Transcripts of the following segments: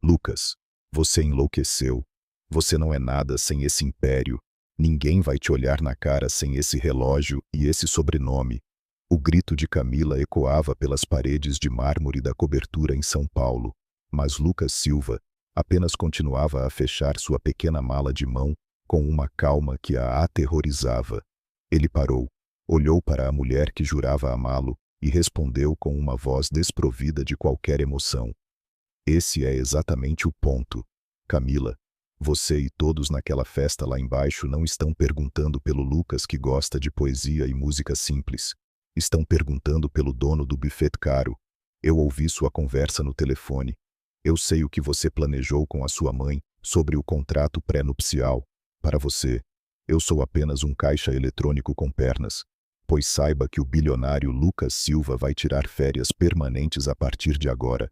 Lucas, você enlouqueceu. Você não é nada sem esse império. Ninguém vai te olhar na cara sem esse relógio e esse sobrenome. O grito de Camila ecoava pelas paredes de mármore da cobertura em São Paulo, mas Lucas Silva apenas continuava a fechar sua pequena mala de mão com uma calma que a aterrorizava. Ele parou, olhou para a mulher que jurava amá-lo e respondeu com uma voz desprovida de qualquer emoção. Esse é exatamente o ponto. Camila, você e todos naquela festa lá embaixo não estão perguntando pelo Lucas que gosta de poesia e música simples. Estão perguntando pelo dono do buffet caro. Eu ouvi sua conversa no telefone. Eu sei o que você planejou com a sua mãe sobre o contrato pré-nupcial. Para você, eu sou apenas um caixa eletrônico com pernas. Pois saiba que o bilionário Lucas Silva vai tirar férias permanentes a partir de agora.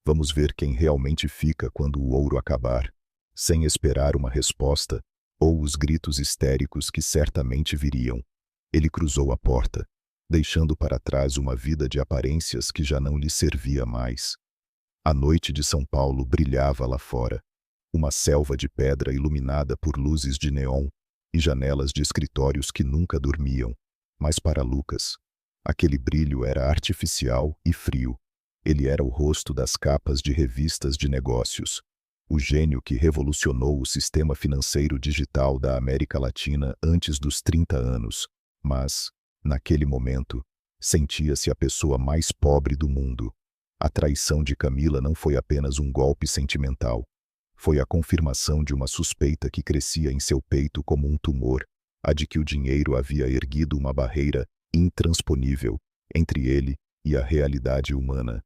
Vamos ver quem realmente fica quando o ouro acabar. Sem esperar uma resposta, ou os gritos histéricos que certamente viriam. Ele cruzou a porta, deixando para trás uma vida de aparências que já não lhe servia mais. A noite de São Paulo brilhava lá fora, uma selva de pedra iluminada por luzes de neon e janelas de escritórios que nunca dormiam. Mas para Lucas, aquele brilho era artificial e frio. Ele era o rosto das capas de revistas de negócios, o gênio que revolucionou o sistema financeiro digital da América Latina antes dos 30 anos, mas, naquele momento, sentia-se a pessoa mais pobre do mundo. A traição de Camila não foi apenas um golpe sentimental. Foi a confirmação de uma suspeita que crescia em seu peito como um tumor, a de que o dinheiro havia erguido uma barreira intransponível entre ele e a realidade humana.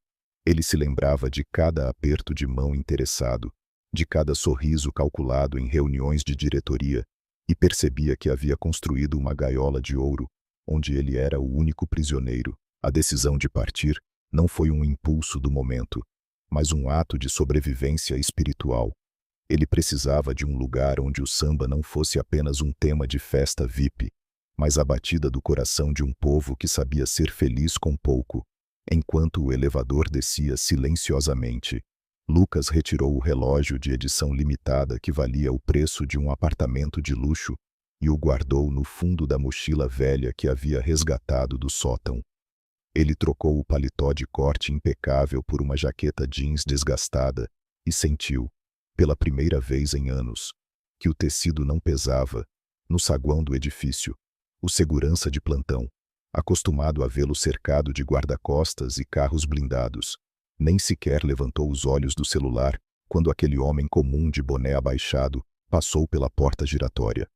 Ele se lembrava de cada aperto de mão interessado, de cada sorriso calculado em reuniões de diretoria, e percebia que havia construído uma gaiola de ouro, onde ele era o único prisioneiro. A decisão de partir não foi um impulso do momento, mas um ato de sobrevivência espiritual. Ele precisava de um lugar onde o samba não fosse apenas um tema de festa VIP, mas a batida do coração de um povo que sabia ser feliz com pouco. Enquanto o elevador descia silenciosamente, Lucas retirou o relógio de edição limitada que valia o preço de um apartamento de luxo e o guardou no fundo da mochila velha que havia resgatado do sótão. Ele trocou o paletó de corte impecável por uma jaqueta jeans desgastada e sentiu, pela primeira vez em anos, que o tecido não pesava. No saguão do edifício, o segurança de plantão, acostumado a vê-lo cercado de guarda-costas e carros blindados, nem sequer levantou os olhos do celular quando aquele homem comum de boné abaixado passou pela porta giratória.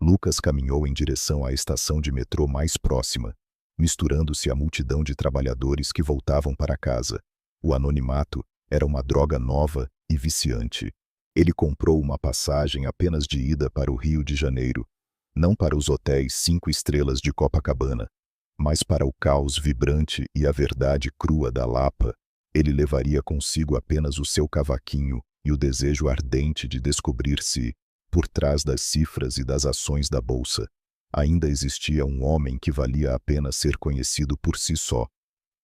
Lucas caminhou em direção à estação de metrô mais próxima, misturando-se à multidão de trabalhadores que voltavam para casa. O anonimato era uma droga nova e viciante. Ele comprou uma passagem apenas de ida para o Rio de Janeiro, não para os hotéis 5 estrelas de Copacabana, mas para o caos vibrante e a verdade crua da Lapa. Ele levaria consigo apenas o seu cavaquinho e o desejo ardente de descobrir se, por trás das cifras e das ações da bolsa, ainda existia um homem que valia a pena ser conhecido por si só.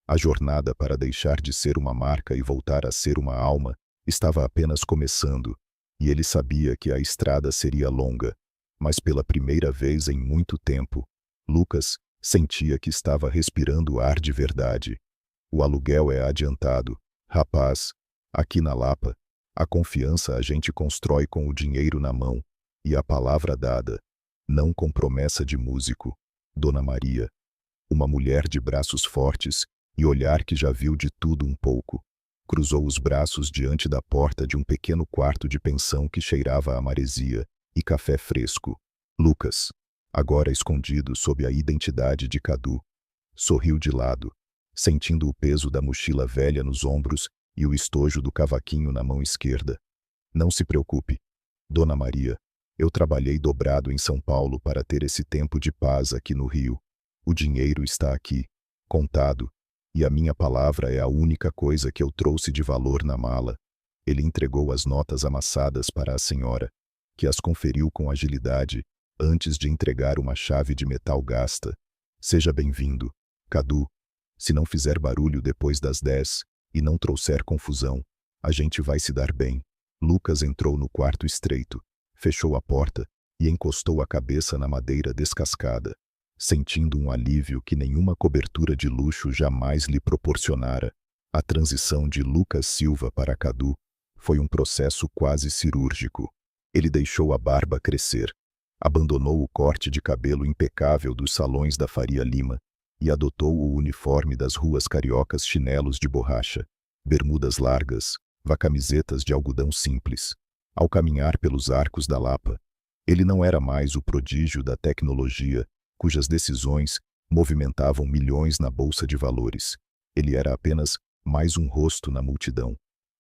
A jornada para deixar de ser uma marca e voltar a ser uma alma estava apenas começando, e ele sabia que a estrada seria longa, mas pela primeira vez em muito tempo, Lucas sentia que estava respirando ar de verdade. O aluguel é adiantado. Rapaz, aqui na Lapa, a confiança a gente constrói com o dinheiro na mão, e a palavra dada, não com promessa de músico. Dona Maria, uma mulher de braços fortes e olhar que já viu de tudo um pouco, cruzou os braços diante da porta de um pequeno quarto de pensão que cheirava a maresia e café fresco. Lucas, agora escondido sob a identidade de Cadu, sorriu de lado, sentindo o peso da mochila velha nos ombros e o estojo do cavaquinho na mão esquerda. Não se preocupe, Dona Maria, eu trabalhei dobrado em São Paulo para ter esse tempo de paz aqui no Rio. O dinheiro está aqui, contado, e a minha palavra é a única coisa que eu trouxe de valor na mala. Ele entregou as notas amassadas para a senhora, que as conferiu com agilidade, antes de entregar uma chave de metal gasta. Seja bem-vindo, Cadu. Se não fizer barulho depois das 10 e não trouxer confusão, A gente vai se dar bem. Lucas entrou no quarto estreito, fechou a porta e encostou a cabeça na madeira descascada, sentindo um alívio que nenhuma cobertura de luxo jamais lhe proporcionara. A transição de Lucas Silva para Cadu foi um processo quase cirúrgico. Ele deixou a barba crescer, abandonou o corte de cabelo impecável dos salões da Faria Lima e adotou o uniforme das ruas cariocas: chinelos de borracha, bermudas largas, camisetas de algodão simples. Ao caminhar pelos arcos da Lapa, ele não era mais o prodígio da tecnologia, cujas decisões movimentavam milhões na bolsa de valores. Ele era apenas mais um rosto na multidão.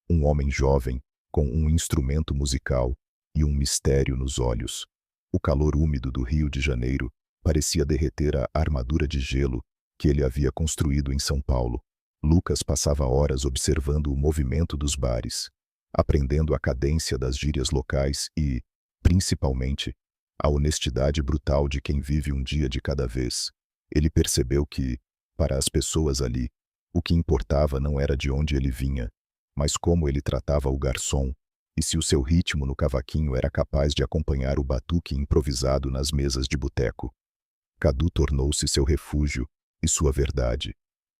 Um homem jovem, com um instrumento musical e um mistério nos olhos. O calor úmido do Rio de Janeiro parecia derreter a armadura de gelo que ele havia construído em São Paulo. Lucas passava horas observando o movimento dos bares, aprendendo a cadência das gírias locais e, principalmente, a honestidade brutal de quem vive um dia de cada vez. Ele percebeu que, para as pessoas ali, o que importava não era de onde ele vinha, mas como ele tratava o garçom, e se o seu ritmo no cavaquinho era capaz de acompanhar o batuque improvisado nas mesas de boteco. Cadu tornou-se seu refúgio e sua verdade.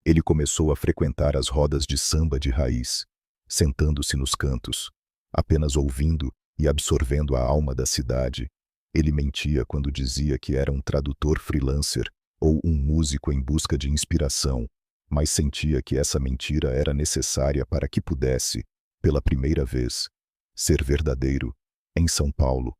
Ele começou a frequentar as rodas de samba de raiz, sentando-se nos cantos, apenas ouvindo e absorvendo a alma da cidade. Ele mentia quando dizia que era um tradutor freelancer ou um músico em busca de inspiração, mas sentia que essa mentira era necessária para que pudesse, pela primeira vez, ser verdadeiro. Em São Paulo,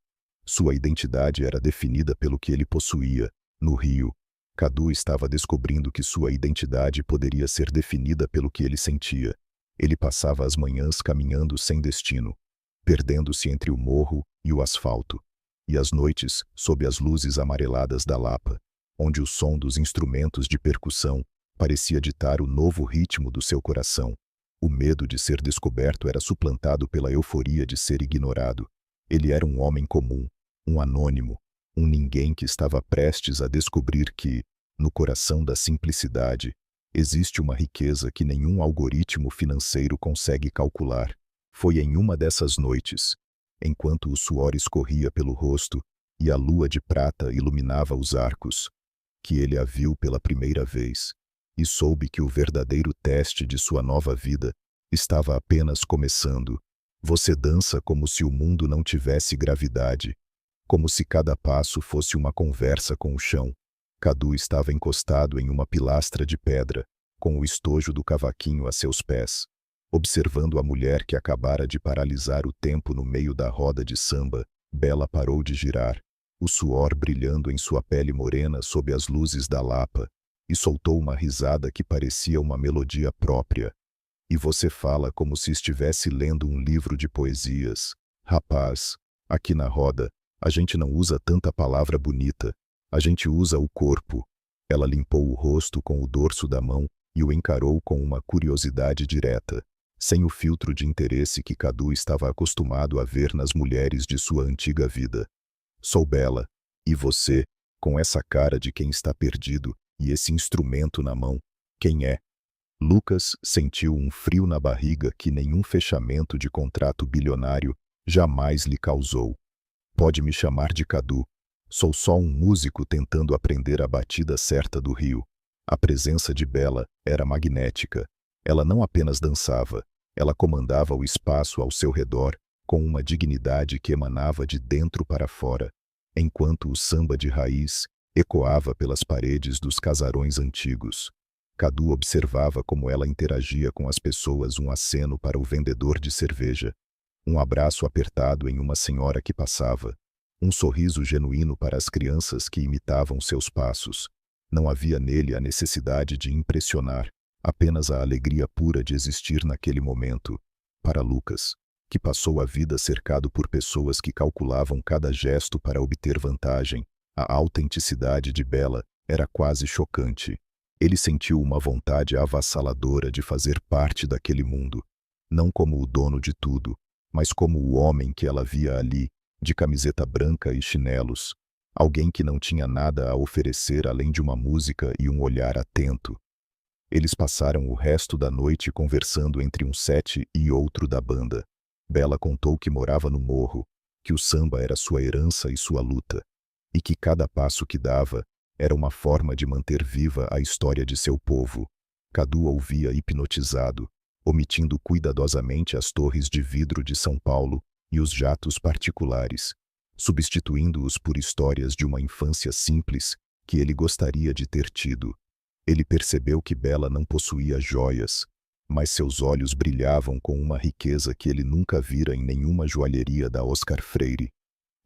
sua identidade era definida pelo que ele possuía. No Rio, Cadu estava descobrindo que sua identidade poderia ser definida pelo que ele sentia. Ele passava as manhãs caminhando sem destino, perdendo-se entre o morro e o asfalto, e as noites sob as luzes amareladas da Lapa, onde o som dos instrumentos de percussão parecia ditar o novo ritmo do seu coração. O medo de ser descoberto era suplantado pela euforia de ser ignorado. Ele era um homem comum, um anônimo, um ninguém que estava prestes a descobrir que, no coração da simplicidade, existe uma riqueza que nenhum algoritmo financeiro consegue calcular. Foi em uma dessas noites, enquanto o suor escorria pelo rosto e a lua de prata iluminava os arcos, que ele a viu pela primeira vez, e soube que o verdadeiro teste de sua nova vida estava apenas começando. Você dança como se o mundo não tivesse gravidade, como se cada passo fosse uma conversa com o chão. Cadu estava encostado em uma pilastra de pedra, com o estojo do cavaquinho a seus pés, observando a mulher que acabara de paralisar o tempo no meio da roda de samba. Bela parou de girar, o suor brilhando em sua pele morena sob as luzes da Lapa, e soltou uma risada que parecia uma melodia própria. E você fala como se estivesse lendo um livro de poesias. Rapaz, aqui na roda, a gente não usa tanta palavra bonita, a gente usa o corpo. Ela limpou o rosto com o dorso da mão e o encarou com uma curiosidade direta, sem o filtro de interesse que Cadu estava acostumado a ver nas mulheres de sua antiga vida. Sou bela, e você, com essa cara de quem está perdido e esse instrumento na mão, quem é? Lucas sentiu um frio na barriga que nenhum fechamento de contrato bilionário jamais lhe causou. Pode me chamar de Cadu. Sou só um músico tentando aprender a batida certa do Rio. A presença de Bela era magnética. Ela não apenas dançava, ela comandava o espaço ao seu redor com uma dignidade que emanava de dentro para fora, enquanto o samba de raiz ecoava pelas paredes dos casarões antigos. Cadu observava como ela interagia com as pessoas, um aceno para o vendedor de cerveja, um abraço apertado em uma senhora que passava, um sorriso genuíno para as crianças que imitavam seus passos. Não havia nele a necessidade de impressionar, apenas a alegria pura de existir naquele momento. Para Lucas, que passou a vida cercado por pessoas que calculavam cada gesto para obter vantagem, a autenticidade de Bela era quase chocante. Ele sentiu uma vontade avassaladora de fazer parte daquele mundo, não como o dono de tudo, mas como o homem que ela via ali, de camiseta branca e chinelos, alguém que não tinha nada a oferecer além de uma música e um olhar atento. Eles passaram o resto da noite conversando entre um set e outro da banda. Bela contou que morava no morro, que o samba era sua herança e sua luta, e que cada passo que dava era uma forma de manter viva a história de seu povo. Cadu ouvia hipnotizado, omitindo cuidadosamente as torres de vidro de São Paulo e os jatos particulares, substituindo-os por histórias de uma infância simples que ele gostaria de ter tido. Ele percebeu que Bela não possuía joias, mas seus olhos brilhavam com uma riqueza que ele nunca vira em nenhuma joalheria da Oscar Freire.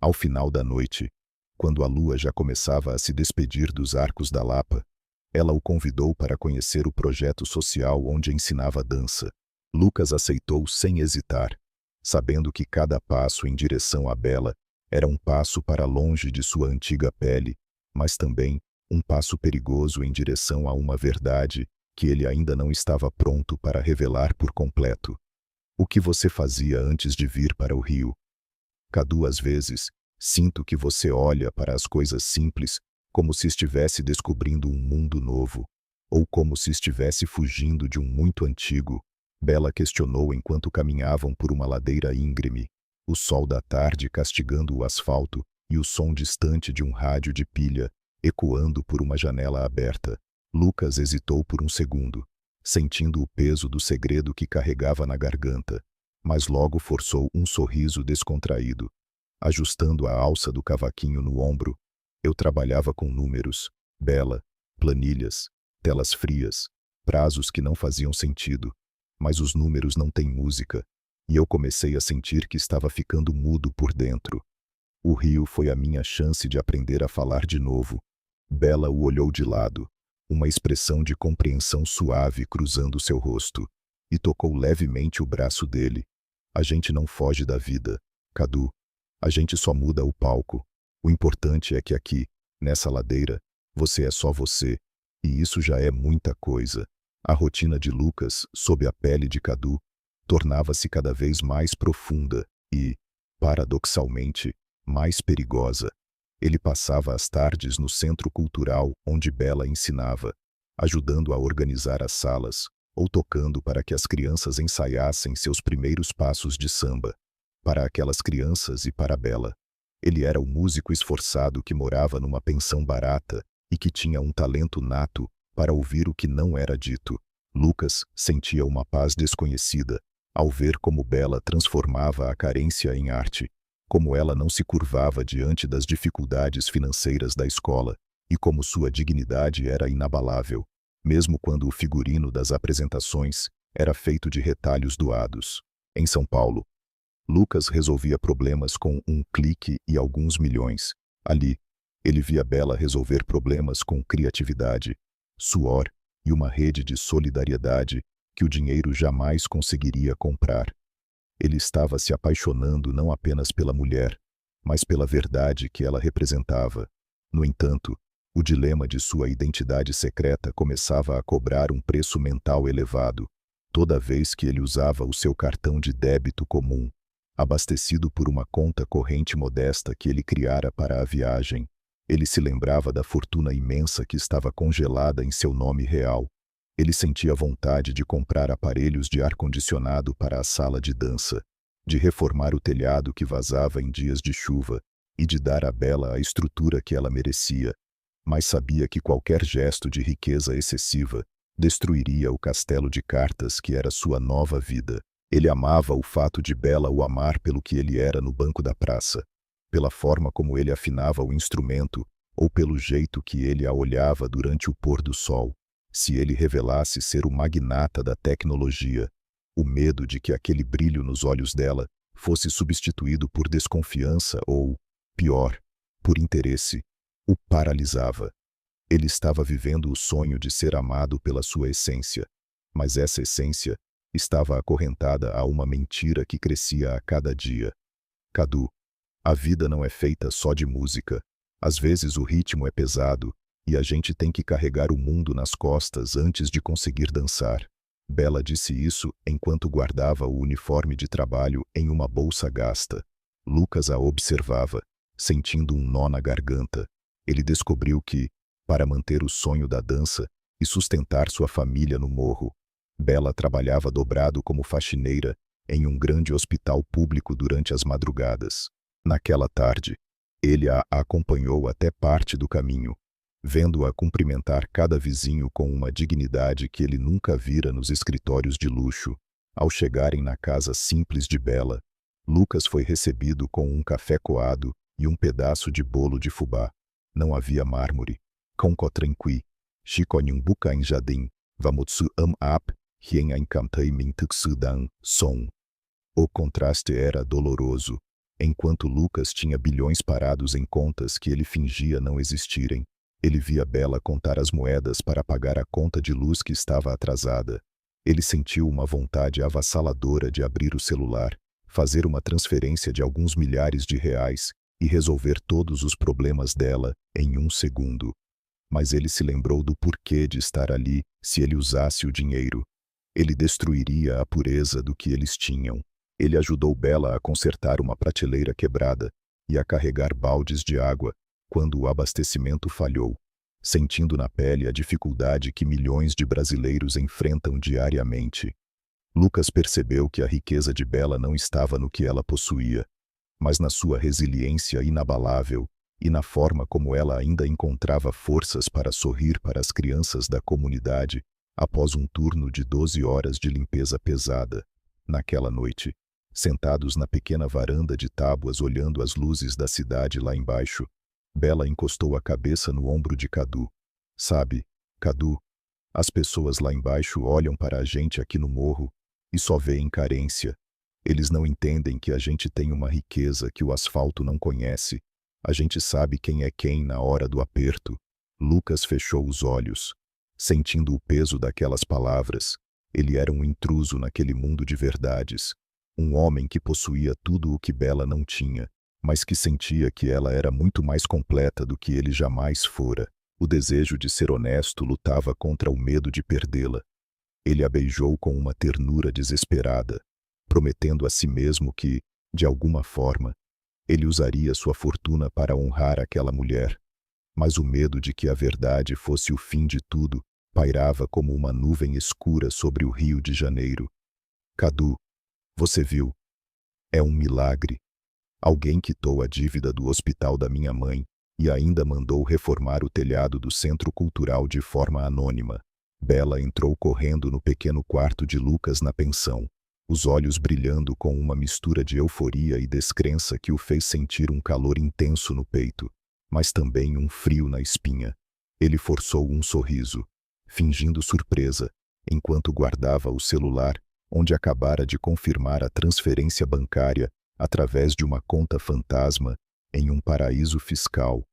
Ao final da noite, quando a lua já começava a se despedir dos arcos da Lapa, ela o convidou para conhecer o projeto social onde ensinava dança. Lucas aceitou sem hesitar, sabendo que cada passo em direção a Bela era um passo para longe de sua antiga pele, mas também um passo perigoso em direção a uma verdade que ele ainda não estava pronto para revelar por completo. O que você fazia antes de vir para o Rio? Cadu, às vezes, sinto que você olha para as coisas simples como se estivesse descobrindo um mundo novo, ou como se estivesse fugindo de um muito antigo. Bela questionou enquanto caminhavam por uma ladeira íngreme, o sol da tarde castigando o asfalto e o som distante de um rádio de pilha ecoando por uma janela aberta. Lucas hesitou por um segundo, sentindo o peso do segredo que carregava na garganta, mas logo forçou um sorriso descontraído. Ajustando a alça do cavaquinho no ombro, eu trabalhava com números, Bela, planilhas, telas frias, prazos que não faziam sentido, mas os números não têm música, e eu comecei a sentir que estava ficando mudo por dentro. O Rio foi a minha chance de aprender a falar de novo. Bela o olhou de lado, uma expressão de compreensão suave cruzando seu rosto, e tocou levemente o braço dele. A gente não foge da vida, Cadu. A gente só muda o palco. O importante é que aqui, nessa ladeira, você é só você, e isso já é muita coisa. A rotina de Lucas, sob a pele de Cadu, tornava-se cada vez mais profunda e, paradoxalmente, mais perigosa. Ele passava as tardes no centro cultural onde Bela ensinava, ajudando a organizar as salas, ou tocando para que as crianças ensaiassem seus primeiros passos de samba. Para aquelas crianças e para Bela, ele era o músico esforçado que morava numa pensão barata e que tinha um talento nato para ouvir o que não era dito. Lucas sentia uma paz desconhecida ao ver como Bela transformava a carência em arte, como ela não se curvava diante das dificuldades financeiras da escola e como sua dignidade era inabalável, mesmo quando o figurino das apresentações era feito de retalhos doados. Em São Paulo, Lucas resolvia problemas com um clique e alguns milhões. Ali, ele via Bela resolver problemas com criatividade, suor e uma rede de solidariedade que o dinheiro jamais conseguiria comprar. Ele estava se apaixonando não apenas pela mulher, mas pela verdade que ela representava. No entanto, o dilema de sua identidade secreta começava a cobrar um preço mental elevado, toda vez que ele usava o seu cartão de débito comum, abastecido por uma conta corrente modesta que ele criara para a viagem. Ele se lembrava da fortuna imensa que estava congelada em seu nome real. Ele sentia vontade de comprar aparelhos de ar-condicionado para a sala de dança, de reformar o telhado que vazava em dias de chuva e de dar a Bela a estrutura que ela merecia, mas sabia que qualquer gesto de riqueza excessiva destruiria o castelo de cartas que era sua nova vida. Ele amava o fato de Bela o amar pelo que ele era no banco da praça, pela forma como ele afinava o instrumento ou pelo jeito que ele a olhava durante o pôr do sol. Se ele revelasse ser o magnata da tecnologia, o medo de que aquele brilho nos olhos dela fosse substituído por desconfiança ou, pior, por interesse, o paralisava. Ele estava vivendo o sonho de ser amado pela sua essência, mas essa essência estava acorrentada a uma mentira que crescia a cada dia. Cadu, a vida não é feita só de música. Às vezes o ritmo é pesado, e a gente tem que carregar o mundo nas costas antes de conseguir dançar. Bela disse isso enquanto guardava o uniforme de trabalho em uma bolsa gasta. Lucas a observava, sentindo um nó na garganta. Ele descobriu que, para manter o sonho da dança, e sustentar sua família no morro. Bela trabalhava dobrado como faxineira em um grande hospital público durante as madrugadas. Naquela tarde, ele a acompanhou até parte do caminho, vendo-a cumprimentar cada vizinho com uma dignidade que ele nunca vira nos escritórios de luxo. Ao chegarem na casa simples de Bela, Lucas foi recebido com um café coado e um pedaço de bolo de fubá. Não havia mármore. Conco tranqui, Chiconhum buca em jardim, vamotsu ap, hien encantai mintuxu dan, som. O contraste era doloroso. Enquanto Lucas tinha bilhões parados em contas que ele fingia não existirem, ele via Bela contar as moedas para pagar a conta de luz que estava atrasada. Ele sentiu uma vontade avassaladora de abrir o celular, fazer uma transferência de alguns milhares de reais e resolver todos os problemas dela em um segundo. Mas ele se lembrou do porquê de estar ali se ele usasse o dinheiro. Ele destruiria a pureza do que eles tinham. Ele ajudou Bela a consertar uma prateleira quebrada e a carregar baldes de água quando o abastecimento falhou, sentindo na pele a dificuldade que milhões de brasileiros enfrentam diariamente. Lucas percebeu que a riqueza de Bela não estava no que ela possuía, mas na sua resiliência inabalável e na forma como ela ainda encontrava forças para sorrir para as crianças da comunidade após um turno de 12 horas de limpeza pesada. Naquela noite, sentados na pequena varanda de tábuas olhando as luzes da cidade lá embaixo, Bela encostou a cabeça no ombro de Cadu. Sabe, Cadu, as pessoas lá embaixo olham para a gente aqui no morro e só veem carência. Eles não entendem que a gente tem uma riqueza que o asfalto não conhece. A gente sabe quem é quem na hora do aperto. Lucas fechou os olhos, sentindo o peso daquelas palavras. Ele era um intruso naquele mundo de verdades. Um homem que possuía tudo o que Bela não tinha, mas que sentia que ela era muito mais completa do que ele jamais fora. O desejo de ser honesto lutava contra o medo de perdê-la. Ele a beijou com uma ternura desesperada, prometendo a si mesmo que, de alguma forma, ele usaria sua fortuna para honrar aquela mulher. Mas o medo de que a verdade fosse o fim de tudo pairava como uma nuvem escura sobre o Rio de Janeiro. Cadu, você viu? É um milagre. Alguém quitou a dívida do hospital da minha mãe e ainda mandou reformar o telhado do Centro Cultural de forma anônima. Bela entrou correndo no pequeno quarto de Lucas na pensão, os olhos brilhando com uma mistura de euforia e descrença que o fez sentir um calor intenso no peito, mas também um frio na espinha. Ele forçou um sorriso, fingindo surpresa, enquanto guardava o celular, onde acabara de confirmar a transferência bancária através de uma conta fantasma em um paraíso fiscal.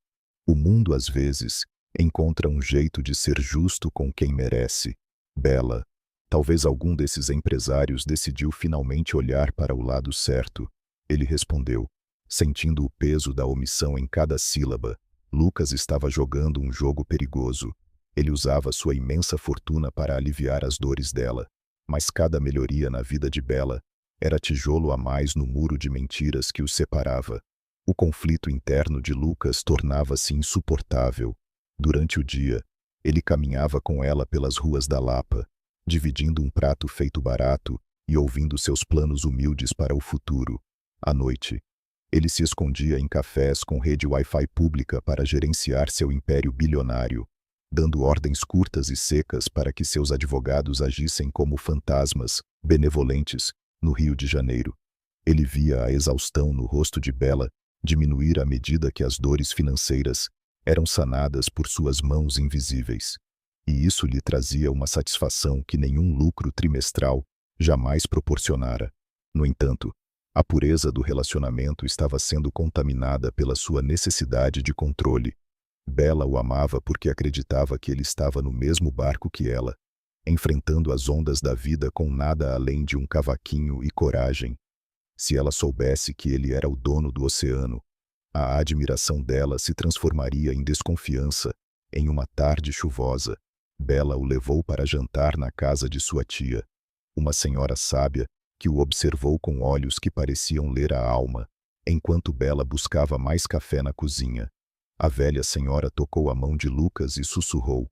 O mundo, às vezes, encontra um jeito de ser justo com quem merece. Bela, talvez algum desses empresários decidiu finalmente olhar para o lado certo. Ele respondeu, sentindo o peso da omissão em cada sílaba. Lucas estava jogando um jogo perigoso. Ele usava sua imensa fortuna para aliviar as dores dela, mas cada melhoria na vida de Bela era tijolo a mais no muro de mentiras que os separava. O conflito interno de Lucas tornava-se insuportável. Durante o dia, ele caminhava com ela pelas ruas da Lapa, dividindo um prato feito barato e ouvindo seus planos humildes para o futuro. À noite, ele se escondia em cafés com rede Wi-Fi pública para gerenciar seu império bilionário, dando ordens curtas e secas para que seus advogados agissem como fantasmas, benevolentes, no Rio de Janeiro. Ele via a exaustão no rosto de Bela diminuir à medida que as dores financeiras eram sanadas por suas mãos invisíveis. E isso lhe trazia uma satisfação que nenhum lucro trimestral jamais proporcionara. No entanto, a pureza do relacionamento estava sendo contaminada pela sua necessidade de controle. Bela o amava porque acreditava que ele estava no mesmo barco que ela, enfrentando as ondas da vida com nada além de um cavaquinho e coragem. Se ela soubesse que ele era o dono do oceano, a admiração dela se transformaria em desconfiança. Em uma tarde chuvosa, Bela o levou para jantar na casa de sua tia, uma senhora sábia que o observou com olhos que pareciam ler a alma, enquanto Bela buscava mais café na cozinha. A velha senhora tocou a mão de Lucas e sussurrou: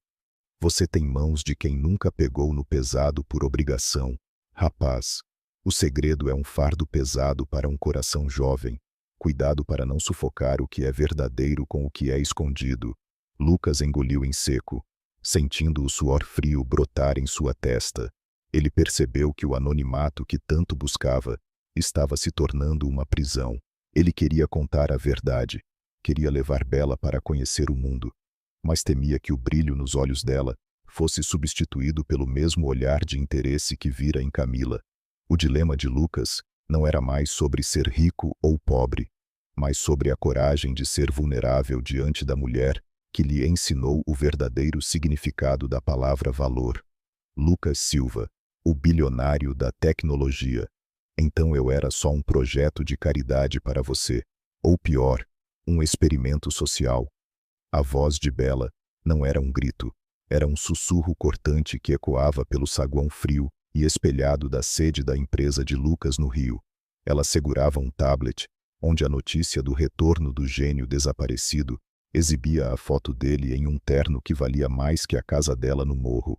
Você tem mãos de quem nunca pegou no pesado por obrigação. Rapaz, o segredo é um fardo pesado para um coração jovem. Cuidado para não sufocar o que é verdadeiro com o que é escondido. Lucas engoliu em seco, sentindo o suor frio brotar em sua testa. Ele percebeu que o anonimato que tanto buscava estava se tornando uma prisão. Ele queria contar a verdade, queria levar Bela para conhecer o mundo, mas temia que o brilho nos olhos dela fosse substituído pelo mesmo olhar de interesse que vira em Camila. O dilema de Lucas não era mais sobre ser rico ou pobre, mas sobre a coragem de ser vulnerável diante da mulher que lhe ensinou o verdadeiro significado da palavra valor. Lucas Silva, o bilionário da tecnologia. Então eu era só um projeto de caridade para você, ou pior, um experimento social. A voz de Bela não era um grito, era um sussurro cortante que ecoava pelo saguão frio e espelhado da sede da empresa de Lucas no Rio. Ela segurava um tablet, onde a notícia do retorno do gênio desaparecido exibia a foto dele em um terno que valia mais que a casa dela no morro.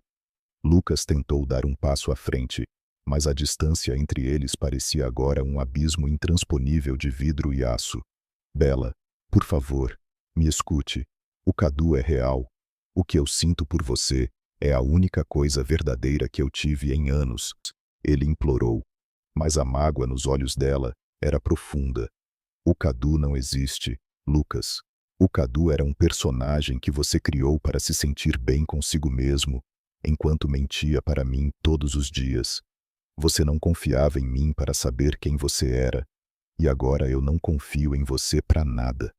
Lucas tentou dar um passo à frente, mas a distância entre eles parecia agora um abismo intransponível de vidro e aço. Bela, por favor, me escute. O Cadu é real. O que eu sinto por você é a única coisa verdadeira que eu tive em anos. Ele implorou. Mas a mágoa nos olhos dela era profunda. O Cadu não existe, Lucas. O Cadu era um personagem que você criou para se sentir bem consigo mesmo, enquanto mentia para mim todos os dias. Você não confiava em mim para saber quem você era, e agora eu não confio em você para nada.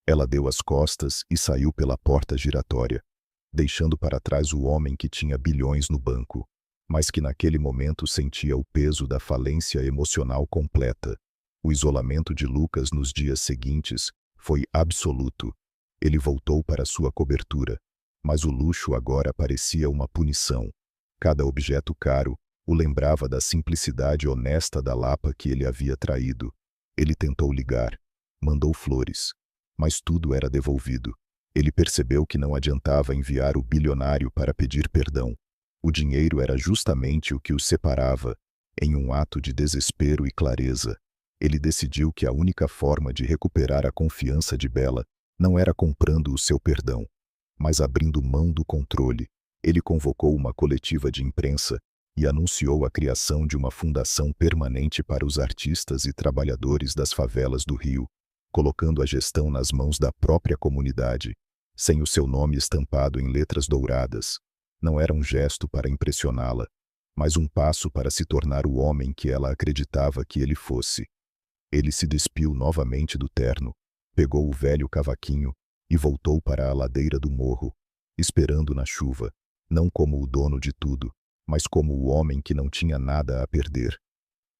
Ela deu as costas e saiu pela porta giratória, deixando para trás o homem que tinha bilhões no banco, mas que naquele momento sentia o peso da falência emocional completa. O isolamento de Lucas nos dias seguintes foi absoluto. Ele voltou para sua cobertura, mas o luxo agora parecia uma punição. Cada objeto caro o lembrava da simplicidade honesta da Lapa que ele havia traído. Ele tentou ligar, mandou flores, mas tudo era devolvido. Ele percebeu que não adiantava enviar o bilionário para pedir perdão. O dinheiro era justamente o que os separava. Em um ato de desespero e clareza, ele decidiu que a única forma de recuperar a confiança de Bela não era comprando o seu perdão, mas abrindo mão do controle. Ele convocou uma coletiva de imprensa e anunciou a criação de uma fundação permanente para os artistas e trabalhadores das favelas do Rio, colocando a gestão nas mãos da própria comunidade, sem o seu nome estampado em letras douradas. Não era um gesto para impressioná-la, mas um passo para se tornar o homem que ela acreditava que ele fosse. Ele se despiu novamente do terno, pegou o velho cavaquinho e voltou para a ladeira do morro, esperando na chuva, não como o dono de tudo, mas como o homem que não tinha nada a perder.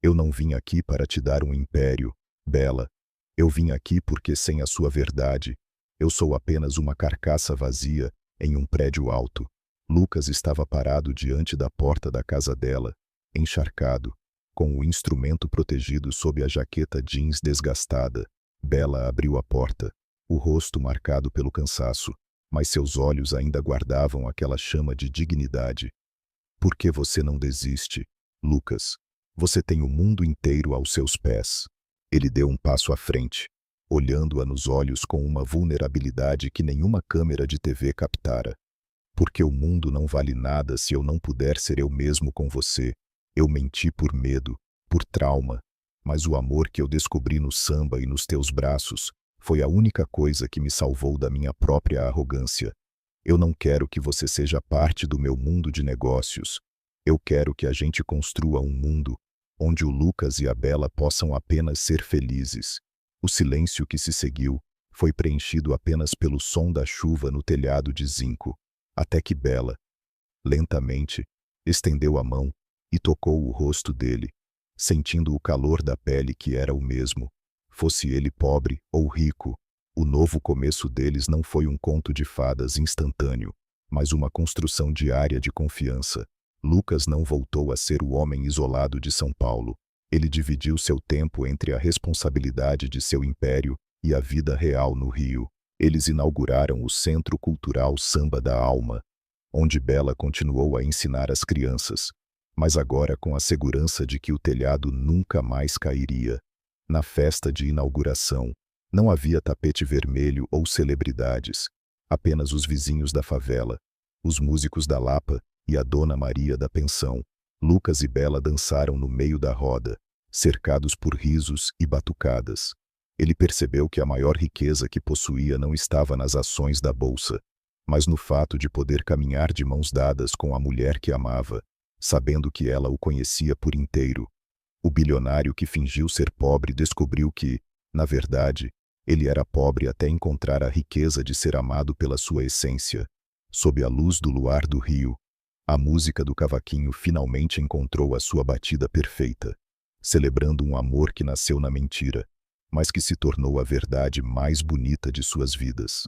Eu não vim aqui para te dar um império, Bela. Eu vim aqui porque sem a sua verdade, eu sou apenas uma carcaça vazia em um prédio alto. Lucas estava parado diante da porta da casa dela, encharcado, com o instrumento protegido sob a jaqueta jeans desgastada. Bela abriu a porta, o rosto marcado pelo cansaço, mas seus olhos ainda guardavam aquela chama de dignidade. Por que você não desiste, Lucas? Você tem o mundo inteiro aos seus pés. Ele deu um passo à frente, olhando-a nos olhos com uma vulnerabilidade que nenhuma câmera de TV captara. Porque o mundo não vale nada se eu não puder ser eu mesmo com você. Eu menti por medo, por trauma, mas o amor que eu descobri no samba e nos teus braços foi a única coisa que me salvou da minha própria arrogância. Eu não quero que você seja parte do meu mundo de negócios. Eu quero que a gente construa um mundo onde o Lucas e a Bela possam apenas ser felizes. O silêncio que se seguiu foi preenchido apenas pelo som da chuva no telhado de zinco, até que Bela, lentamente, estendeu a mão e tocou o rosto dele, sentindo o calor da pele que era o mesmo, fosse ele pobre ou rico. O novo começo deles não foi um conto de fadas instantâneo, mas uma construção diária de confiança. Lucas não voltou a ser o homem isolado de São Paulo. Ele dividiu seu tempo entre a responsabilidade de seu império e a vida real no Rio. Eles inauguraram o Centro Cultural Samba da Alma, onde Bela continuou a ensinar as crianças, mas agora com a segurança de que o telhado nunca mais cairia. Na festa de inauguração, não havia tapete vermelho ou celebridades, apenas os vizinhos da favela, os músicos da Lapa e a Dona Maria da pensão. Lucas e Bela dançaram no meio da roda, cercados por risos e batucadas. Ele percebeu que a maior riqueza que possuía não estava nas ações da bolsa, mas no fato de poder caminhar de mãos dadas com a mulher que amava, sabendo que ela o conhecia por inteiro. O bilionário que fingiu ser pobre descobriu que, na verdade, ele era pobre até encontrar a riqueza de ser amado pela sua essência. Sob a luz do luar do rio, a música do cavaquinho finalmente encontrou a sua batida perfeita, celebrando um amor que nasceu na mentira, mas que se tornou a verdade mais bonita de suas vidas.